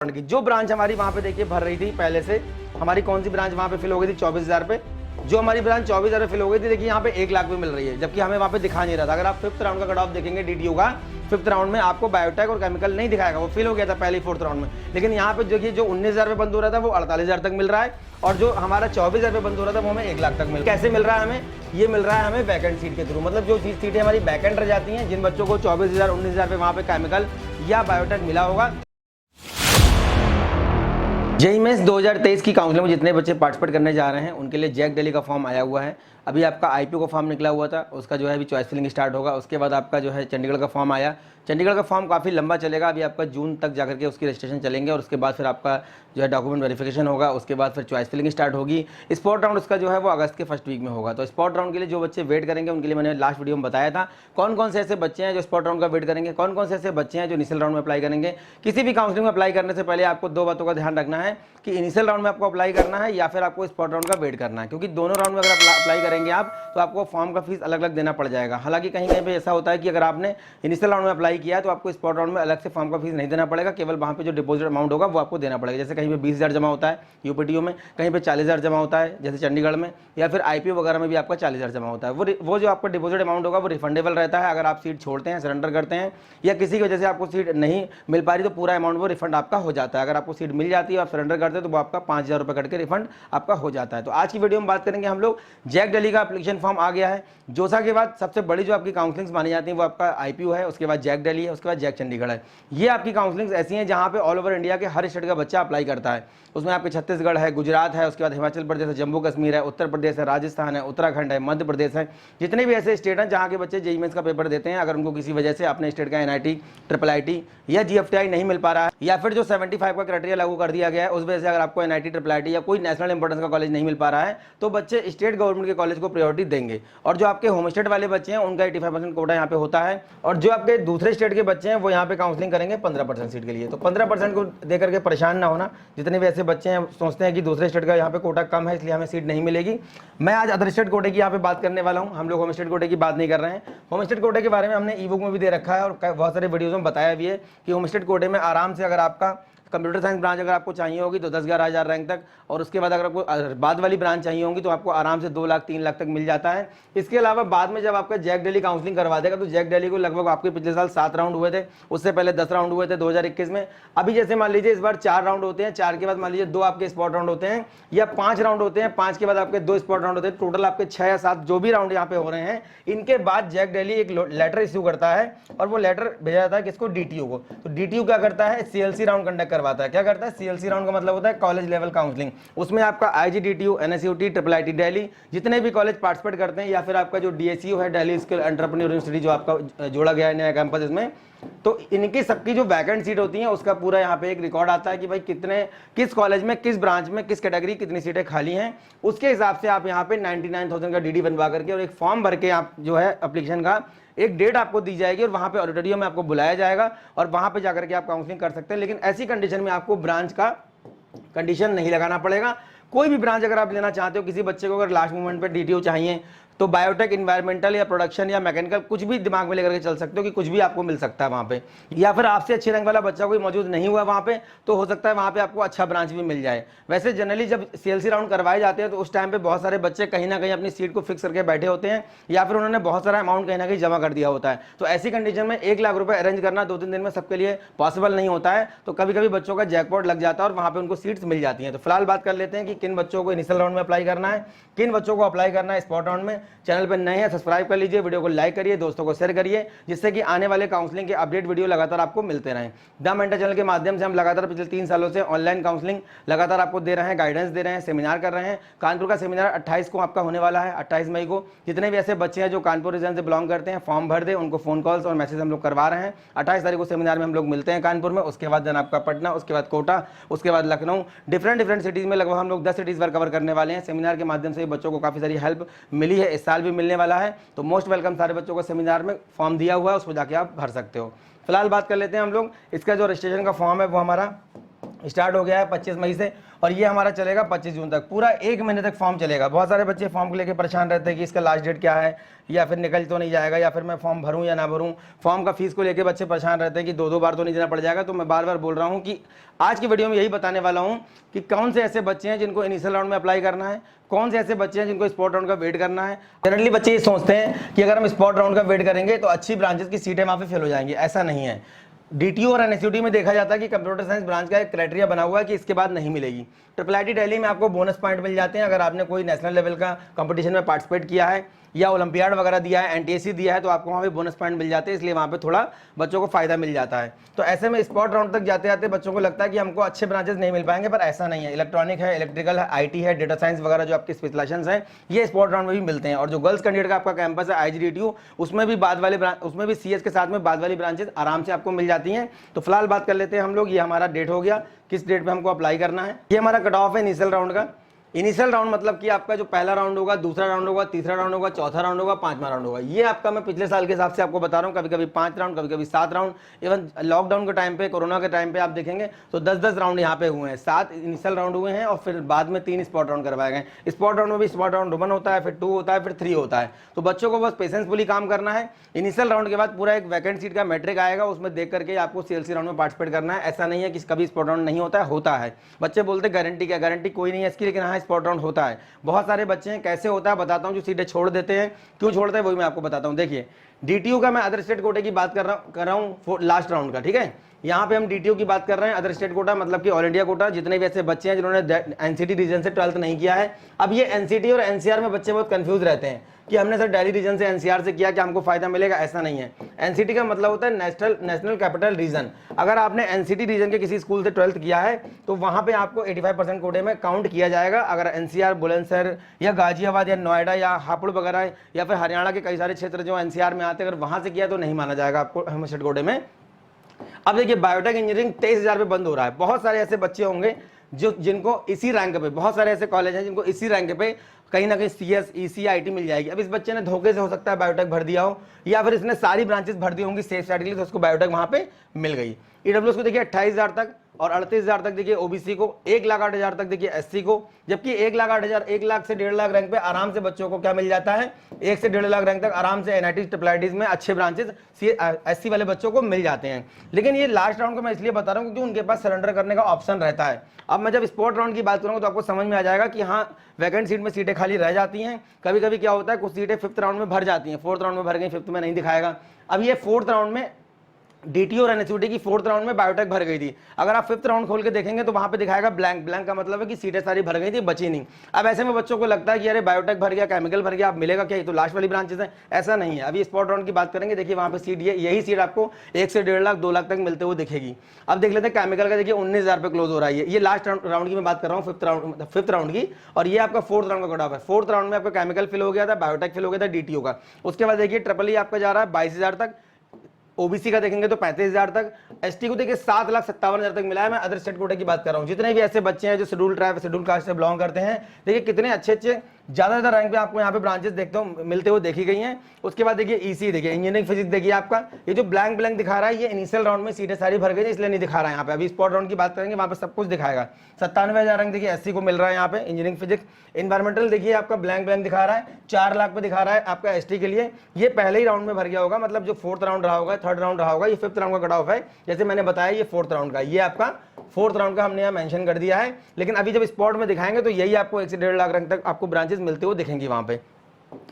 की जो ब्रांच हमारी वहाँ पे देखिए भर रही थी पहले से, हमारी कौन सी ब्रांच वहाँ पे फिल हो गई थी 24,000 पे, जो हमारी ब्रांच 24,000 पे फिल हो गई थी, देखिए यहाँ पे 1 लाख पे मिल रही है, जबकि हमें वहाँ पे दिखा नहीं रहा था। अगर आप 5th राउंड का कट ऑफ देखेंगे डीटीयू का, 5th राउंड में आपको बायोटेक और केमिकल नहीं दिखाएगा, वो फिल हो गया था पहले ही 4th राउंड में। लेकिन यहाँ पे देखिए जो 19,000 पे बंद हो रहा था वो 48,000 तक मिल रहा है, और जो हमारा 24,000 पे बंद हो रहा था वो हमें 1 लाख तक मिल। कैसे मिल रहा है हमें? ये मिल रहा है हमें वैकेंट सीट के थ्रू, मतलब जो सीटें हमारी वैकेंट रह जाती हैं, जिन बच्चों को 24,000 19,000 पे वहाँ पे केमिकल या बायोटेक मिला होगा। जेईई मेंस 2023 की काउंसलिंग में जितने बच्चे पार्टिसिपेट करने जा रहे हैं उनके लिए जैक दिल्ली का फॉर्म आया हुआ है। अभी आपका आईपीओ का फॉर्म निकला हुआ था, उसका जो है अभी चॉइस फिलिंग स्टार्ट होगा। उसके बाद आपका जो है चंडीगढ़ का फॉर्म आया, चंडीगढ़ का फॉर्म काफ़ी लंबा चलेगा, अभी आपका जून तक जाकर के उसकी रजिस्ट्रेशन चलेंगे, और उसके बाद फिर आपका जो है डॉक्यूमेंट वेरिफिकेशन होगा, उसके बाद फिर चॉइस फिलिंग स्टार्ट होगी। स्पॉट राउंड उसका जो है वो अगस्त के फर्स्ट वीक में होगा। तो स्पॉट राउंड के लिए जो बच्चे वेट करेंगे उनके लिए मैंने लास्ट वीडियो में बताया था कौन कौन से ऐसे बच्चे हैं जो स्पॉट राउंड का वेट करेंगे, कौन कौन से ऐसे बच्चे हैं जो इनिशियल राउंड में अप्लाई करेंगे। किसी भी काउंसलिंग में अप्लाई करने से पहले आपको 2 बातों का ध्यान रखना है कि इनिशियल राउंड में आपको अप्लाई करना है या फिर आपको स्पॉट राउंड का वेट करना है, क्योंकि दोनों राउंड में अगर अप्लाई करेंगे आप तो आपको फॉर्म का फीस अलग अलग देना पड़ जाएगा। हालांकि कहीं कहीं पे ऐसा होता है कि अगर आपने इनिशियल राउंड में अप्लाई किया है तो आपको स्पॉट राउंड में अलग से फॉर्म का फीस नहीं देना पड़ेगा, केवल वहाँ पे जो डिपॉजिट अमाउंट होगा वो आपको देना पड़ेगा। जैसे कहीं पे 20,000 जमा होता है यूपीटीओ में, कहीं पे 40,000 जमा होता है जैसे चंडीगढ़ में, या फिर आईपीओ वगैरह में भी आपका 40,000 जमा होता है। वो जो आपका डिपॉजिट अमाउंट होगा वो रिफंडेबल रहता है। अगर आप सीट छोड़ते हैं, सरेंडर करते हैं, या किसी की वजह से आपको सीट नहीं मिल पा रही तो पूरा अमाउंट वो रिफंड आपका हो जाता है। अगर आपको सीट मिल जाती है आप सरेंडर करते हैं तो वो आपका 5,000 रुपये कट के रिफंड आपका हो जाता है। तो आज की वीडियो में बात करेंगे हम लोग, जैक दिल्ली का एप्लीकेशन फॉर्म आ गया है। जोसा के बाद सबसे बड़ी जो आपकी काउंसलिंग्स मानी जाती है वो आपका आईपीओ है, उसके बाद जैक दिल्ली है, उसके बाद जैक चंडीगढ़ है। ये आपकी काउंसलिंग्स ऐसी हैं जहाँ पे ऑल ओवर इंडिया के हर स्टेट का बच्चा अप्लाई करता है। उसमें आपके छत्तीसगढ़ है, गुजरात है, उसके बाद हिमाचल प्रदेश है, जम्मू कश्मीर है, उत्तर प्रदेश है, राजस्थान है, उत्तराखंड है, मध्य प्रदेश है, जितने भी ऐसे स्टेट हैं जहाँ के बच्चे जेईई मेंस का पेपर देते हैं। अगर उनको किसी वजह से अपने स्टेट का एनआईटी, ट्रिपल आईटी या जीएफटीआई नहीं मिल पा रहा है, या फिर जो 75 का क्राइटेरिया लागू कर दिया गया है उस वजह से अगर आपको एनआईटी, ट्रिपल आईटी या कोई नेशनल इंपॉर्टेंस का कॉलेज नहीं मिल पा रहा है, तो बच्चे स्टेट गवर्नमेंट के कॉलेज को प्रायोरिटी देंगे। और जो आपके होम स्टेट वाले बच्चे हैं उनका 85% कोटा यहाँ पे होता है, और जो आपके दूसरे स्टेट के बच्चे हैं वो यहाँ पे काउंसलिंग करेंगे 15% सीट के लिए। तो 15% को देकर के परेशान ना होना। जितने भी ऐसे बच्चे हैं सोचते हैं कि दूसरे स्टेट का यहाँ पे कोटा कम है इसलिए हमें सीट नहीं मिलेगी, मैं आज अदर स्टेट कोटे की यहाँ पे बात करने वाला हूँ। हम लोग होम स्टेट कोटे की बात नहीं कर रहे हैं। होम स्टेट कोटे के बारे में हमने ई बुक में भी दे रखा है और बहुत सारे वीडियोज में बताया भी है कि होम स्टेट कोटे में आराम से अगर आपका कंप्यूटर साइंस ब्रांच अगर आपको चाहिए होगी तो 10-11 हज़ार रैंक तक, और उसके बाद अगर आपको बाद वाली ब्रांच चाहिए होगी तो आपको आराम से 2 लाख 3 लाख तक मिल जाता है। इसके अलावा बाद में जब आपका जैक दिल्ली काउंसलिंग करवा देगा तो जैक दिल्ली को लगभग आपके पिछले साल 7 राउंड हुए थे, उससे पहले 10 राउंड हुए थे 2021 में। अभी जैसे मान लीजिए इस बार 4 राउंड होते हैं, 4 के बाद मान लीजिए 2 आपके स्पॉट राउंड होते हैं, या 5 राउंड होते हैं, 5 के बाद आपके 2 स्पॉट राउंड होते हैं, टोटल आपके 6 या 7 जो भी राउंड यहाँ पे हो रहे हैं, इनके बाद जैक दिल्ली एक लेटर इश्यू करता है, और वो लेटर भेजा जाता है किसको? डीटीयू को। तो डीटीयू क्या करता है? सीएलसी राउंड कंडक्ट करवाता है। क्या करता है? सीएलसी राउंड का मतलब होता है कॉलेज लेवल काउंसलिंग। उसमें आपका आईजीडीटीयू, एनएसयूटी, ट्रिपल आईटी दिल्ली, जितने भी कॉलेज पार्टिसिपेट करते हैं, या फिर आपका जो डीएसयू है, दिल्ली स्किल एंटरप्रेन्योर यूनिवर्सिटी जो आपका जोड़ा गया है नया कैंपस इसमें, तो इनकी सबकी जो वैकेंट सीट होती हैं उसका पूरा यहाँ पे एक रिकॉर्ड आता है कि भाई कितने, किस कॉलेज में, किस ब्रांच में, किस कैटेगरी कितनी सीटें खाली हैं। उसके हिसाब से आप यहाँ पे 99,000 का डीडी बनवा करके और एक फॉर्म भर के आप जो है एप्लीकेशन का एक डेट आपको दी जाएगी, और वहाँ पे ऑडिटोरियम में आपको बुलाया जाएगा और वहाँ पे जाकर के आप काउंसलिंग कर सकते हैं। लेकिन ऐसी कंडीशन में आपको ब्रांच का कंडीशन नहीं लगाना पड़ेगा। कोई भी ब्रांच अगर आप लेना चाहते हो, किसी बच्चे को अगर लास्ट मोमेंट पे डीटीयू चाहिए तो बायोटेक, इन्वायरमेंटल या प्रोडक्शन या मैकेनिकल कुछ भी दिमाग में लेकर के चल सकते हो कि कुछ भी आपको मिल सकता है वहाँ पे। या फिर आपसे अच्छे रैंक वाला बच्चा कोई मौजूद नहीं हुआ वहाँ पे तो हो सकता है वहाँ पे आपको अच्छा ब्रांच भी मिल जाए। वैसे जनरली जब सीएलसी राउंड करवाए जाते हैं तो उस टाइम पे बहुत सारे बच्चे कहीं ना कहीं अपनी सीट को फिक्स करके बैठे होते हैं, या फिर उन्होंने बहुत सारा अमाउंट कहीं ना कहीं जमा कर दिया होता है। तो ऐसी कंडीशन में 1 लाख रुपये अरेंज करना 2-3 दिन में सबके लिए पॉसिबल नहीं होता है, तो कभी कभी बच्चों का जैकपॉट लग जाता है और वहाँ पे उनको सीट्स मिल जाती हैं। तो फिलहाल बात कर लेते हैं कि किन बच्चों को इनिशियल राउंड में अप्लाई करना है, किन बच्चों को अप्लाई करना है स्पॉट राउंड में। चैनल पर नए हैं सब्सक्राइब कर लीजिए, वीडियो को लाइक करिए, दोस्तों को शेयर करिए, जिससे कि आने वाले काउंसलिंग के अपडेट वीडियो लगातार आपको मिलते रहें। द मेंटर चैनल के माध्यम से हम लगातार पिछले 3 सालों से ऑनलाइन काउंसलिंग लगातार आपको दे रहे हैं, गाइडेंस दे रहे हैं, सेमिनार कर रहे हैं। कानपुर का सेमिनार 28 को आपका होने वाला है, 28 मई को। जितने भी ऐसे बच्चे हैं जो कानपुर रीजन से बिलोंग करते हैं, फॉर्म भर दे, उनको फोन कॉल्स और मैसेज हम लोग करवा रहे हैं। 28 तारीख को सेमिनार में हम लोग मिलते हैं कानपुर में, उसके बाद देन आपका पटना, उसके बाद कोटा, उसके बाद लखनऊ, डिफरेंट सिटीज में लगभग हम लोग 10 सिटीज पर कवर करने वाले हैं। सेमिनार के माध्यम से बच्चों को काफी सारी हेल्प मिली है, इस साल भी मिलने वाला है। तो मोस्ट वेलकम, सारे बच्चों को सेमिनार में फॉर्म दिया हुआ है, उसको जाके आप भर सकते हो। फिलहाल बात कर लेते हैं हम लोग, इसका जो रजिस्ट्रेशन का फॉर्म है वो हमारा स्टार्ट हो गया है 25 मई से और ये हमारा चलेगा 25 जून तक, पूरा 1 महीने तक फॉर्म चलेगा। बहुत सारे बच्चे फॉर्म को लेकर परेशान रहते हैं कि इसका लास्ट डेट क्या है, या फिर निकल तो नहीं जाएगा, या फिर मैं फॉर्म भरूं या ना भरूं। फॉर्म का फीस को लेकर बच्चे परेशान रहते हैं कि 2-2 बार तो नहीं देना पड़ जाएगा। तो मैं बार बार बोल रहा हूं कि आज की वीडियो में यही बताने वाला हूं कि कौन से ऐसे बच्चे हैं जिनको इनिशियल राउंड में अप्लाई करना है, कौन से ऐसे बच्चे हैं जिनको स्पॉट राउंड का वेट करना है। जनरली बच्चे ये सोचते हैं कि अगर हम स्पॉट राउंड का वेट करेंगे तो अच्छी ब्रांचेस की सीटें वहाँ पे फिल हो जाएंगी। ऐसा नहीं है। डीटीओ और एनएसयूटी में देखा जाता है कि कंप्यूटर साइंस ब्रांच का एक क्राइटेरिया बना हुआ है कि इसके बाद नहीं मिलेगी। ट्रिपल आईटी दिल्ली में आपको बोनस पॉइंट मिल जाते हैं अगर आपने कोई नेशनल लेवल का कंपटीशन में पार्टिसिपेट किया है या ओलंपियाड वगैरह दिया है, एनटीएससी दिया है, तो आपको वहाँ पे बोनस पॉइंट मिल जाते हैं, इसलिए वहाँ पे थोड़ा बच्चों को फायदा मिल जाता है। तो ऐसे में स्पॉट राउंड तक जाते जाते बच्चों को लगता है कि हमको अच्छे ब्रांचेस नहीं मिल पाएंगे, पर ऐसा नहीं है। इलेक्ट्रॉनिक है, इलेक्ट्रिकल है, आईटी है, डेटा साइंस वगैरह जो आपके स्पेशलाइजेशंस हैं ये स्पॉट राउंड में भी मिलते हैं। और जो गर्ल्स कैंडिडेट का आपका कैंपस है आईजीडीटीयू, उसमें भी सीएस के साथ में बाद वाली ब्रांचेस आराम से आपको मिल जाती हैं। तो फिलहाल बात कर लेते हैं हम लोग, ये हमारा डेट हो गया, किस डेट पे हमको अप्लाई करना है। ये हमारा कट ऑफ है इनिशियल राउंड का। इनिशियल राउंड मतलब कि आपका जो पहला राउंड होगा, दूसरा राउंड होगा, तीसरा राउंड होगा, चौथा राउंड होगा, पांचवा राउंड होगा। ये आपका मैं पिछले साल के हिसाब से आपको बता रहा हूँ, कभी कभी 5 राउंड, कभी कभी 7 राउंड। इवन लॉकडाउन के टाइम पे, कोरोना के टाइम पे आप देखेंगे तो 10-10 राउंड यहाँ पे हुए हैं। 7 इनिशियल राउंड हुए हैं और फिर बाद में 3 स्पॉट राउंड करवाए गए। स्पॉट राउंड में भी स्पॉट राउंड 1 होता है, फिर 2 होता है, फिर 3 होता है। तो बच्चों को बस पेशेंसफुली काम करना है। इनिशियल राउंड के बाद पूरा एक वैकेंट सीट का मैट्रिक आएगा, उसमें देख करके आपको सीएलसी राउंड में पार्टिसिपेट करना है। ऐसा नहीं है कि कभी स्पॉट राउंड नहीं होता है, होता है। बच्चे बोलते गारंटी क्या, गारंटी कोई नहीं है इसकी, लेकिन हाँ स्पॉट राउंड होता है। बहुत सारे बच्चे हैं, कैसे होता है बताता हूं, जो सीटें छोड़ देते हैं। क्यों छोड़ते हैं वही मैं आपको बताता हूं। देखिए डीटीयू का मैं अदर स्टेट कोटे की बात कर रहा हूं लास्ट राउंड का, ठीक है। यहाँ पे हम डीटीयू की बात कर रहे हैं, अदर स्टेट कोटा मतलब कि ऑल इंडिया कोटा। जितने भी ऐसे बच्चे हैं जिन्होंने एनसीटी रीजन से 12th नहीं किया है, अब ये एनसीटी और एनसीआर में बच्चे बहुत कंफ्यूज रहते हैं कि हमने सर दिल्ली रीजन से एनसीआर से किया, क्या हमको फायदा मिलेगा। ऐसा नहीं है। एनसीटी का मतलब होता है नेशनल कैपिटल रीजन। अगर आपने एनसीटी रीजन के किसी स्कूल से 12th किया है तो वहां पे आपको 85% कोटे में काउंट किया जाएगा। अगर एनसीआर, बुलंदशहर या गाजियाबाद या नोएडा या हापुड़ वगैरह या फिर हरियाणा के कई सारे क्षेत्र जो एनसीआर में आते हैं, अगर वहां से किया तो नहीं माना जाएगा आपको हेमस्टेट कोटे में। अब देखिए बायोटेक इंजीनियरिंग 23,000 पे बंद हो रहा है। बहुत सारे ऐसे बच्चे होंगे जिनको इसी रैंक पे, बहुत सारे ऐसे कॉलेज हैं जिनको इसी रैंक पे कहीं ना कहीं सीएस, ईसी, आईटी मिल जाएगी। अब इस बच्चे ने धोखे से हो सकता है बायोटेक भर दिया हो, या फिर इसने सारी ब्रांचेस भर दी होंगी सेफ साइड के लिए, तो उसको बायोटेक वहां पे मिल गई। ईडब्ल्यूएस को देखिए 28,000 तक और 38,000 तक देखिए ओबीसी को, 1,08,000 तक देखिए एससी को। जबकि 1,08,000, 1 लाख से 1.5 लाख रैंक पे आराम से बच्चों को क्या मिल जाता है, 1 से 1.5 लाख रैंक तक आराम से एनआईटी, ट्रिपल आईटीज में अच्छे ब्रांचेस एससी वाले बच्चों को मिल जाते हैं। लेकिन ये लास्ट राउंड को मैं इसलिए बता रहा हूँ क्योंकि उनके पास सरेंडर करने का ऑप्शन रहता है। अब मैं जब स्पॉट राउंड की बात करूंगा तो आपको समझ में आ जाएगा कि हाँ वैकेंट सीट में सीटें खाली रह जाती हैं। कभी कभी क्या होता है, कुछ सीटें 5th राउंड में भर जाती हैं, 4th राउंड में भर गई, 5th में नहीं दिखाएगा। अब ये 4th राउंड में डीटीओ और एनएसयूटी की 4th राउंड में बायोटेक भर गई थी। अगर आप 5th राउंड खोल के देखेंगे तो वहां पे दिखाएगा ब्लैंक। ब्लैंक का मतलब है कि सीटें सारी भर गई थी, बची नहीं। अब ऐसे में बच्चों को लगता है कि अरे बायोटेक भर गया, केमिकल भर गया, अब मिलेगा क्या, ये तो लास्ट वाली ब्रांचेस है। ऐसा नहीं है। अभी स्पॉट राउंड की बात करेंगे, देखिए वहां पे सीट, यही सीट आपको 1 से 1.5 लाख 2 लाख तक मिलते हुए दिखेगी। अब देख लेते हैं केमिकल का, देखिए 19,000 पे क्लोज हो रहा है। ये लास्ट राउंड की मैं बात कर रहा हूँ, 5th राउंड की। और ये आपका 4th राउंड का कट ऑफ है। 4th राउंड में आपका केमिकल फिल हो गया था, बायोटेक फिल हो गया था डीटीओ का। उसके बाद देखिए ट्रिपल ई आपका जा रहा है 22,000 तक, ओबीसी का देखेंगे तो 35,000 तक, एसटी को देखिए 7,57,000 तक मिला है। मैं अदर स्टेट कोटे की बात कर रहा हूँ। जितने भी ऐसे बच्चे हैं जो शेड्यूल ट्राइब, शेड्यूल कास्ट से बिलोंग करते हैं, देखिए कितने अच्छे ज्यादा रैंक पे आपको यहाँ पे ब्रांचेस देखते हो मिलते हुए देखी गई हैं। उसके बाद देखिए ईसी, देखिए इंजीनियरिंग फिजिक्स, देखिए आपका ये जो ब्लैंक दिखा रहा है, ये इनिशियल राउंड में सीटें सारी भर गई है, इसलिए नहीं दिखा रहा है यहाँ पे। अभी स्पॉट राउंड की बात करेंगे, वहाँ पे सब कुछ दिखाएगा। 97,000 रैंक देखिए एससी को मिल रहा है यहाँ पे इंजीनियरिंग फिजिक्स। इन्वायरमेंटल देखिए आपका ब्लैंक दिखा रहा है, 4 लाख पे दिखा रहा है आपका एसटी के लिए। ये पहले ही राउंड में भर गया होगा, मतलब जो 4th राउंड रहा होगा, 3rd राउंड रहा होगा, ये 5th राउंड का कट ऑफ है। जैसे मैंने बताया ये 4th राउंड का, ये आपका 4th राउंड का हमने यहाँ मेंशन कर दिया है। लेकिन अभी जब स्पॉट में दिखाएंगे तो यही आपको 1 से 1.5 लाख रैंक तक आपको ब्रांचेस मिलते हुए दिखेंगे वहां पे।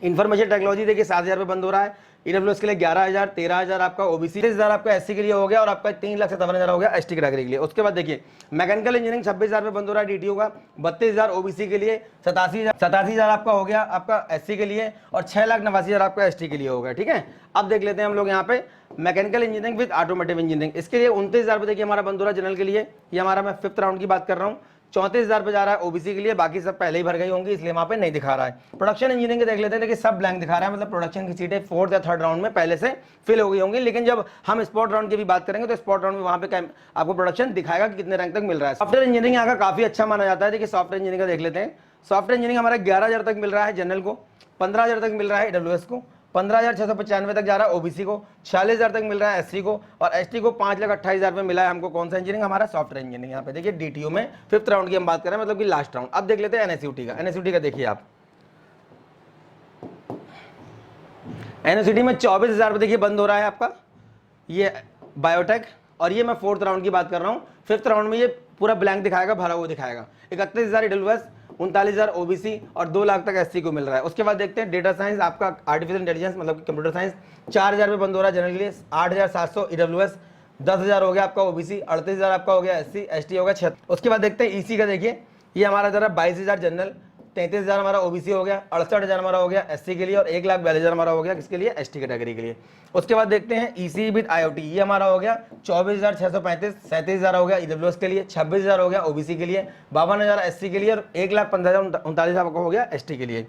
इन्फॉर्मेशन टेक्नोलॉजी देखिए 7,000 पे बंद हो रहा है। ईडब्ल्यूएस के लिए 11,000, 13,000 आपका ओबीसी, 30,000 आपका एससी के लिए हो गया और आपका 3,57,000 हो गया एसटी कैटेगरी के लिए। उसके बाद देखिए मैकेनिकल इंजीनियरिंग 26,000 पे बंद हो रहा है डीटीओ का, 32,000 ओबीसी के लिए, 87,000 आपका हो गया आपका एससी के लिए और 6,89,000 आपका एसटी के लिए हो गया। ठीक है, अब देख लेते हैं हम लोग यहाँ पे mechanical engineering with automotive engineering, इसके लिए 29,000 पे देखिए हमारा बंद हो रहा है जनरल के लिए। ये हमारा मैं 5th राउंड की बात कर रहा हूँ। 34,000 पे जा रहा है ओबीसी के लिए, बाकी सब पहले ही भर गई होंगी इसलिए वहां पे नहीं दिखा रहा है। प्रोडक्शन इंजीनियरिंग के देख लेते हैं, देखिए सब ब्लैंक दिखा रहा है, मतलब प्रोडक्शन की सीटें 4th या 3rd राउंड में पहले से फिल हो गई होंगी। लेकिन जब हम स्पॉट राउंड की भी बात करेंगे तो स्पॉट राउंड में वहां पे आपको प्रोडक्शन दिखाएगा कि कितने रैंक तक मिल रहा है। सॉफ्टवेयर इंजीनियरिंग यहाँ का काफी अच्छा माना जाता है। देखिए सॉफ्टवेयर इंजीनियरिंग का देख लेते हैं। सॉफ्टवेयर इंजीनियरिंग हमारा 11,000 तक मिल रहा है जनरल को, 15,000 तक मिल रहा है ईडब्ल्यूएस को 15,695 तक जा रहा है ओबीसी को, 46,000 तक मिल रहा है एससी को, और एसटी को 5,28,000 में मिला है हमको। कौन सा इंजीनियरिंग? हमारा सॉफ्टवेयर इंजीनियरिंग। यहाँ पे देखिए डीटीयू में 5th राउंड की हम बात कर रहे हैं, मतलब कि लास्ट राउंड। अब देख लेते हैं एनएसयूटी का। एनएसयूटी का देखिए आप, एनएसयूटी में 24,000 पे देखिए बंद हो रहा है आपका ये बायोटेक, और ये मैं 4th राउंड की बात कर रहा हूँ। 5th राउंड में ये पूरा ब्लैंक दिखाएगा, भरा हुआ दिखाएगा। 31,000 ईडब्ल्यूएस, 39,000 ओबीसी और 2 लाख तक एससी को मिल रहा है। उसके बाद देखते हैं डेटा साइंस, आपका आर्टिफिशियल इंटेलिजेंस मतलब कंप्यूटर साइंस, 4,000 पे बंद हो रहा है जनरल के लिए, 8,700 ईडब्ल्यूएस, 10,000 हो गया आपका ओबीसी, 38,000 आपका हो गया एससी, एसटी हो गया 6। उसके बाद देखते हैं ईसी का। देखिए ये हमारा जरा 22,000 जनरल, 33,000 हमारा ओबीसी हो गया, 68,000 हमारा हो गया एससी के लिए, और 1,42,000 हमारा हो गया किसके लिए? एसटी कैटेगरी के लिए। उसके बाद देखते हैं ईसी विद आईओटी, ये हमारा हो गया 24,635, 37,000 हो गया ईडब्ल्यूएस के लिए, 26,000 हो गया ओबीसी के लिए, 52,000 एससी के लिए, और 1,15,39 आपको हो गया एसटी के लिए।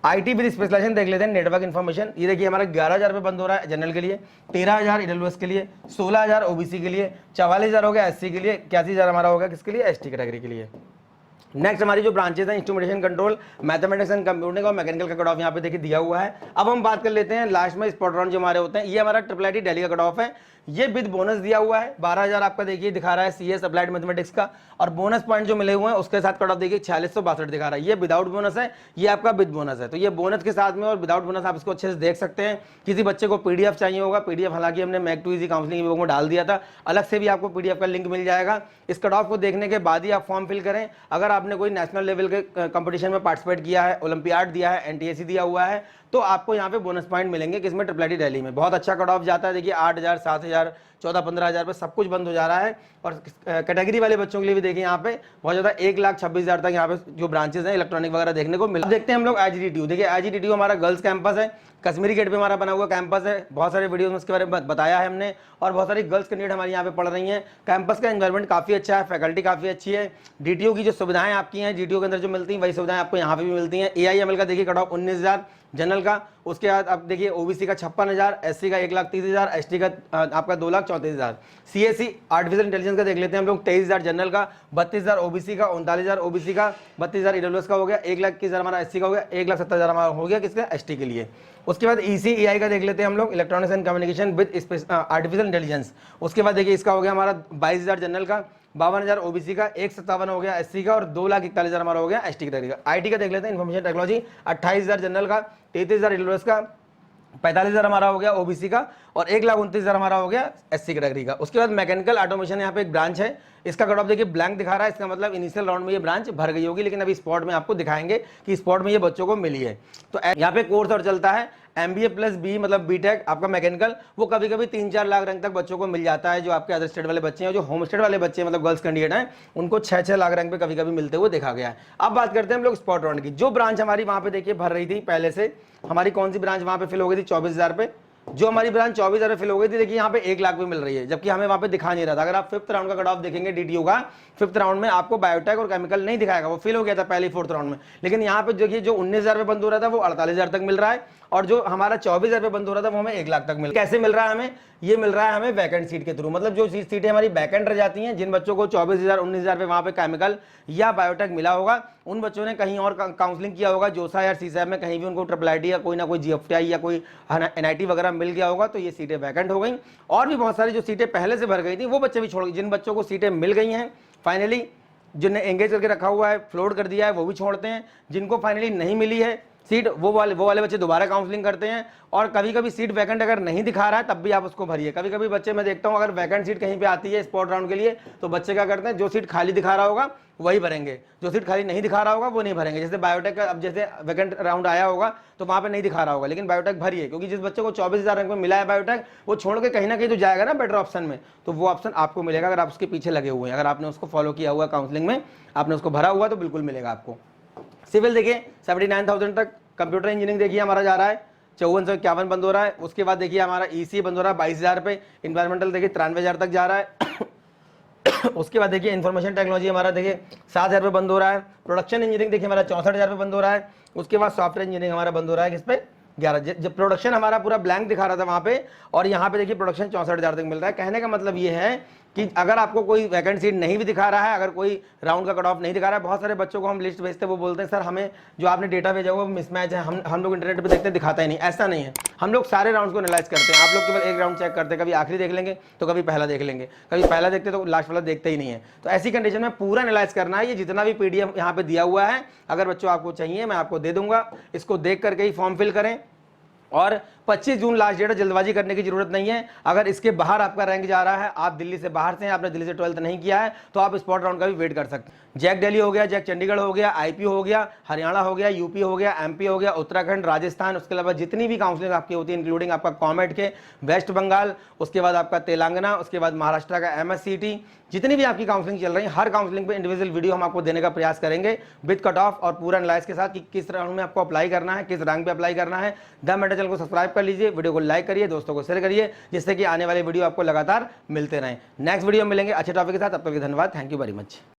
आईटी विद स्पेशलाइजेशन देख लेते हैं, नेटवर्क इन्फॉर्मेशन। ये देखिए हमारा 11,000 पे बंद हो रहा है जनरल के लिए, 13,000 ईडब्ल्यूएस के लिए, 16,000 ओबीसी के लिए, 44,000 हो गया एससी के लिए, 81,000 हमारा हो गया किसके लिए? एसटी कैटेगरी के लिए। नेक्स्ट हमारी जो ब्रांचेस हैं, instrumentation control, mathematics and computing और मैकेनिकल का कट ऑफ यहाँ पे देखिए दिया हुआ है। अब हम बात कर लेते हैं लास्ट में स्पॉट राउंड जो हमारे होते हैं। ये हमारा ट्रिपल आईटी दिल्ली का कट ऑफ है, ये विद बोनस दिया हुआ है। 12,000 आपका देखिए दिखा रहा है सीएस अप्लाइड मैथमेटिक्स का, और बोनस पॉइंट जो मिले हुए हैं उसके साथ कट ऑफ देखिए 4662 दिखा रहा है। ये विदाउट बोनस है, ये आपका विद बोनस है। तो ये बोनस के साथ में और विदाउट बोनस आप इसको अच्छे से देख सकते हैं। किसी बच्चे को पीडीएफ चाहिए होगा, पीडीएफ हालांकि हमने mac to easy counselling book में डाल दिया था, अलग से भी आपको पीडीएफ का लिंक मिल जाएगा। इस कट ऑफ को देखने के बाद ही आप फॉर्म फिल करें। अगर आपने कोई नेशनल लेवल के कंपटीशन में पार्टिसिपेट किया है, ओलंपियाड दिया है, एनटीएसी दिया हुआ है, तो आपको यहाँ पे बोनस पॉइंट मिलेंगे। किसमें? ट्रिपल आईटी दिल्ली में। बहुत अच्छा कट ऑफ जाता है। देखिए 8,000, 7,000, 14-15,000 पे सब कुछ बंद हो जा रहा है। और कैटेगरी वाले बच्चों के लिए भी देखिए यहाँ पे बहुत ज़्यादा 1,26,000 तक यहाँ पे जो ब्रांचेस हैं इलेक्ट्रॉनिक वगैरह देखने को मिला। देखते हैं हम लोग आईजीटीयू। देखिए आईजीटीयू हमारा गर्ल्स कैंपस है, कश्मीरी गेट पे हमारा बना हुआ कैंपस है। बहुत सारे वीडियोस में इसके बारे में बताया है हमने, और बहुत सारी गर्ल्स कैंडिडेट हमारी यहाँ पे पढ़ रही हैं। कैंपस का एनवायरनमेंट काफ़ी अच्छा है, फैकल्टी काफ़ी अच्छी है। डीटीओ की जो सुविधाएं आपकी हैं जीटीओ के अंदर जो मिलती हैं वही सुविधाएं आपको यहाँ पे भी मिलती हैं। एआईएमएल का देखिए कट ऑफ 19,000 जनरल का। उसके बाद आप देखिए ओबीसी का 56,000, एससी का 1,30,000, एसटी का आपका 2,34,000। सीएससी आर्टिफिशियल इंटेलिजेंस का देख लेते हैं हम लोग, 23,000 जनरल का, 32,000 ओबीसी का, 39,000 ओबीसी का, 32,000 ईडब्ल्यूएस का हो गया, 1,21,000 हमारा एससी का हो गया, 1,70,000 हमारा हो गया किसका? एसटी के लिए। उसके बाद ईसीईआई का देख लेते हैं हम लोग, electronics and communication with artificial intelligence. उसके बाद देखिए इसका हो गया हमारा 22,000 जनरल का, 52,000 ओबीसी का, 157 हो गया एससी का, और 2,41,000 हमारा हो गया एसटी कैटेगरी का। आईटी का देख लेते हैं, इन्फॉर्मेशन टेक्नोलॉजी, 28,000 जनरल का, 33,000 ईडब्ल्यूएस का, 45,000 हमारा हो गया ओबीसी का, और 1,29,000 हमारा हो गया एससी कैटेगरी का। उसके बाद मैकेनिकल ऑटोमेशन यहाँ पे एक ब्रांच है, इसका कट ऑफ देखिए ब्लैंक दिखा रहा है। इसका मतलब इनिशियल राउंड में ये ब्रांच भर गई होगी, लेकिन अभी स्पॉट में आपको दिखाएंगे कि स्पॉट में ये बच्चों को मिली है। तो यहाँ पे कोर्स और चलता है एमबीए प्लस बी मतलब बीटेक आपका मैकेनिकल, वो कभी कभी 3-4 लाख रैंक तक बच्चों को मिल जाता है। जो आपके अदर स्टेट वाले बच्चे हैं, जो होम स्टेट वाले बच्चे मतलब गर्ल्स कैंडिडेट हैं, उनको 6-6 लाख रैंक पे कभी कभी मिलते हुए देखा गया है। अब बात करते हैं हम लोग स्पॉट राउंड की। जो ब्रांच हमारी वहाँ पे देखिए भर रही थी पहले से, हमारी कौन सी ब्रांच वहाँ पे फिल हो गई थी? 24,000 पे। जो हमारी ब्रांच 24,000 पे फिल हो गई थी, देखिए यहाँ पे 1 लाख पे मिल रही है, जबकि हमें वहाँ पे दिखा नहीं रहा था। अगर आप 5th राउंड का कट ऑफ देखेंगे डीटीयू का, 5th राउंड में आपको बायोटेक और केमिकल नहीं दिखाएगा, वो फिल हो गया था पहले 4th राउंड में। लेकिन यहाँ पे देखिए जो 19,000 पे बंद हो रहा था वो 48,000 तक मिल रहा है, और जो हमारा 24,000 पे बंद हो रहा था वो हमें 1 लाख तक मिल। कैसे मिल रहा है हमें? ये मिल रहा है हमें वैकेंट सीट के थ्रू। मतलब जो सीटें हमारी वैकेंट रह जाती हैं, जिन बच्चों को 24,000 19,000 पे वहाँ पे केमिकल या बायोटेक मिला होगा, उन बच्चों ने कहीं और काउंसलिंग किया होगा, जोसा या सीसैप में कहीं भी उनको ट्रिपल आईटी या कोई ना कोई जीएफटीआई या कोई एनआईटी वगैरह मिल गया होगा, तो ये सीटें वैकेंट हो गई। और भी बहुत सारी जो सीटें पहले से भर गई थी वो बच्चे भी छोड़ गए। जिन बच्चों को सीटें मिल गई हैं फाइनली, जिन्हें एंगेज करके रखा हुआ है, फ्लोट कर दिया है, वो भी छोड़ते हैं। जिनको फाइनली नहीं मिली है सीट, वो वाले बच्चे दोबारा काउंसलिंग करते हैं। और कभी कभी सीट वैकेंट अगर नहीं दिखा रहा है तब भी आप उसको भरिए। कभी कभी बच्चे मैं देखता हूँ, अगर वैकेंट सीट कहीं पे आती है स्पॉट राउंड के लिए, तो बच्चे क्या करते हैं, जो सीट खाली दिखा रहा होगा वही भरेंगे, जो सीट खाली नहीं दिखा रहा होगा वो नहीं भरेंगे। जैसे बायोटेक का अब जैसे वैकेंट राउंड आया होगा तो वहाँ पे नहीं दिखा रहा होगा, लेकिन बायोटेक भरिए, क्योंकि जिस बच्चे को 24,000 रैंक में मिला है बायोटेक, वो छोड़ के कहीं ना कहीं तो जाएगा ना बेटर ऑप्शन में, तो वो ऑप्शन आपको मिलेगा अगर आप उसके पीछे लगे हुए हैं। अगर आपने उसको फॉलो किया हुआ काउंसलिंग में, आपने उसको भरा हुआ, तो बिल्कुल मिलेगा आपको। सिविल देखिए 79,000 तक। कंप्यूटर इंजीनियरिंग देखिए हमारा जा रहा है 5451 बंद हो रहा है। उसके बाद देखिए हमारा ईसी बंद हो रहा है 22,000 पे। इन्वायरमेंटल देखिए 93,000 तक जा रहा है। उसके बाद देखिए इन्फॉर्मेशन टेक्नोलॉजी हमारा देखिए 7,000 पे बंद हो रहा है। प्रोडक्शन इंजीनियरिंग देखिए हमारा 64,000 पे बंद हो रहा है। उसके बाद सॉफ्टवेयर इंजीनियरिंग हमारा बंद हो रहा है किस पे? 11। जब प्रोडक्शन हमारा पूरा ब्लैंक दिखा रहा था वहाँ पे, और यहाँ पे देखिए प्रोडक्शन 64,000 तक मिल रहा है। कहने का मतलब ये है कि अगर आपको कोई वैकेंट सीट नहीं भी दिखा रहा है, अगर कोई राउंड का कट ऑफ नहीं दिखा रहा है, बहुत सारे बच्चों को हम लिस्ट भेजते हैं, वो बोलते हैं सर हमें जो आपने डेटा भेजा हुआ मिसमैच है, हम लोग इंटरनेट पे देखते हैं दिखाता ही नहीं। ऐसा नहीं है, हम लोग सारे राउंड को एनालाइज करते हैं। आप लोग केवल एक राउंड चेक करते हैं, कभी आखिरी देख लेंगे तो कभी पहला देख लेंगे, कभी पहला देखते तो लास्ट वाला देखते ही नहीं है। तो ऐसी कंडीशन में पूरा एनालाइज करना है। ये जितना भी PDF यहाँ पे दिया हुआ है, अगर बच्चों आपको चाहिए मैं आपको दे दूंगा, इसको देख करके ही फॉर्म फिल करें। और 25 जून लास्ट डेट है, जल्दबाजी करने की जरूरत नहीं है। अगर इसके बाहर आपका रैंक जा रहा है, आप दिल्ली से बाहर से हैं, आपने दिल्ली से 12th नहीं किया है, तो आप स्पॉट राउंड का भी वेट कर सकते हैं। जैक दिल्ली हो गया, जैक चंडीगढ़ हो गया, IP हो गया, हरियाणा हो गया, UP हो गया, MP हो गया, उत्तराखंड, राजस्थान, उसके अलावा जितनी भी काउंसलिंग आपकी होती है इंक्लूडिंग आपका कॉमेट के, वेस्ट बंगाल, उसके बाद आपका तेलंगाना, उसके बाद महाराष्ट्र का MSCT, जितनी भी आपकी काउंसलिंग चल रही है, हर काउंसलिंग पे इंडिविजुअल वीडियो हम आपको देने का प्रयास करेंगे विद कट ऑफ और पूरा एनालाइज के साथ कि किस राउंड में आपको अप्लाई करना है, किस रैंक पे अप्लाई करना है। द मेटा चैनल को सब्सक्राइब कर लीजिए, वीडियो को लाइक करिए, दोस्तों को शेयर करिए, जिससे कि आने वाले वीडियो आपको लगातार मिलते रहें। नेक्स्ट वीडियो में मिलेंगे अच्छे टॉपिक के साथ, तब तक के धन्यवाद। Thank you very much.